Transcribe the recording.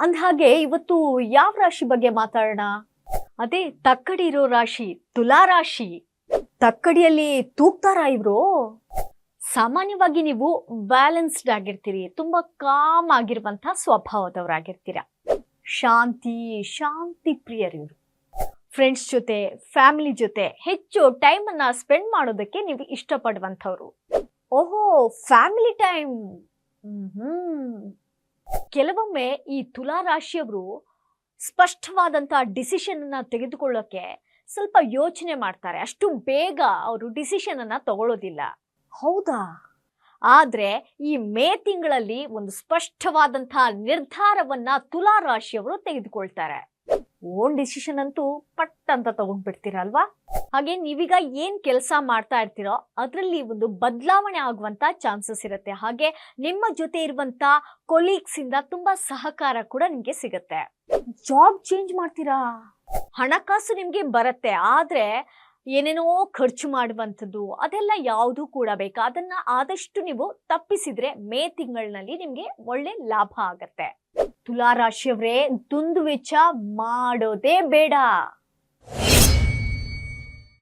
ಅಂದಹಾಗೆ ಇವತ್ತು ಯಾವ ರಾಶಿ ಬಗ್ಗೆ ಮಾತಾಡೋಣ? ಅದೇ ತಕ್ಕಡಿ ಇರೋ ರಾಶಿ ತುಲಾ ರಾಶಿ. ತಕ್ಕಡಿಯಲ್ಲಿ ತೂಗ್ತಾರಾ ಇವ್ರು? ಸಾಮಾನ್ಯವಾಗಿ ನೀವು ಬ್ಯಾಲೆನ್ಸ್ಡ್ ಆಗಿರ್ತೀರಿ, ತುಂಬಾ ಕಾಮ್ ಆಗಿರುವಂತಹ ಸ್ವಭಾವದವರಾಗಿರ್ತೀರ. ಶಾಂತಿ ಪ್ರಿಯರು ಇವರು. ಫ್ರೆಂಡ್ಸ್ ಜೊತೆ, ಫ್ಯಾಮಿಲಿ ಜೊತೆ ಹೆಚ್ಚು ಟೈಮ್ ಅನ್ನ ಸ್ಪೆಂಡ್ ಮಾಡೋದಕ್ಕೆ ನೀವು ಇಷ್ಟಪಡುವಂಥವ್ರು. ಓಹೋ, ಫ್ಯಾಮಿಲಿ ಟೈಮ್. ಕೆಲವೊಮ್ಮೆ ಈ ತುಲಾ ರಾಶಿಯವರು ಸ್ಪಷ್ಟವಾದಂತಹ ಡಿಸಿಷನ್ ಅನ್ನ ತೆಗೆದುಕೊಳ್ಳೋಕೆ ಸ್ವಲ್ಪ ಯೋಚನೆ ಮಾಡ್ತಾರೆ. ಅಷ್ಟು ಬೇಗ ಅವರು ಡಿಸಿಷನ್ ಅನ್ನ ತಗೊಳ್ಳೋದಿಲ್ಲ. ಹೌದಾ? ಆದ್ರೆ ಈ ಮೇ ತಿಂಗಳಲ್ಲಿ ಒಂದು ಸ್ಪಷ್ಟವಾದಂತಹ ನಿರ್ಧಾರವನ್ನ ತುಲಾ ರಾಶಿಯವರು ತೆಗೆದುಕೊಳ್ತಾರೆ. ಓನ್ ಡಿಸಿಷನ್ ಅಂತೂ ಪಟ್ ಅಂತ ತಗೊಂಡ್ಬಿಡ್ತೀರಲ್ವಾ? ಹಾಗೆ ನೀವೀಗ ಏನ್ ಕೆಲಸ ಮಾಡ್ತಾ ಇರ್ತೀರೋ ಅದರಲ್ಲಿ ಒಂದು ಬದಲಾವಣೆ ಆಗುವಂತ ಚಾನ್ಸಸ್ ಇರುತ್ತೆ. ಹಾಗೆ ನಿಮ್ಮ ಜೊತೆ ಇರುವಂತ ಕೊಲೀಗ್ಸ್ ಇಂದ ತುಂಬಾ ಸಹಕಾರ ಕೂಡ ನಿಮ್ಗೆ ಸಿಗುತ್ತೆ. ಜಾಬ್ ಚೇಂಜ್ ಮಾಡ್ತೀರಾ? ಹಣಕಾಸು ನಿಮ್ಗೆ ಬರುತ್ತೆ, ಆದ್ರೆ ಏನೇನೋ ಖರ್ಚು ಮಾಡುವಂಥದ್ದು ಅದೆಲ್ಲ ಯಾವುದು ಕೂಡ ಬೇಕಾ, ಅದನ್ನ ಆದಷ್ಟು ನೀವು ತಪ್ಪಿಸಿದ್ರೆ ಮೇ ತಿಂಗಳಿನಲ್ಲಿ ನಿಮ್ಗೆ ಒಳ್ಳೆ ಲಾಭ ಆಗತ್ತೆ. ತುಲಾ ರಾಶಿಯವರೇ, ದುಂದು ವೆಚ್ಚ ಮಾಡೋದೇ ಬೇಡ.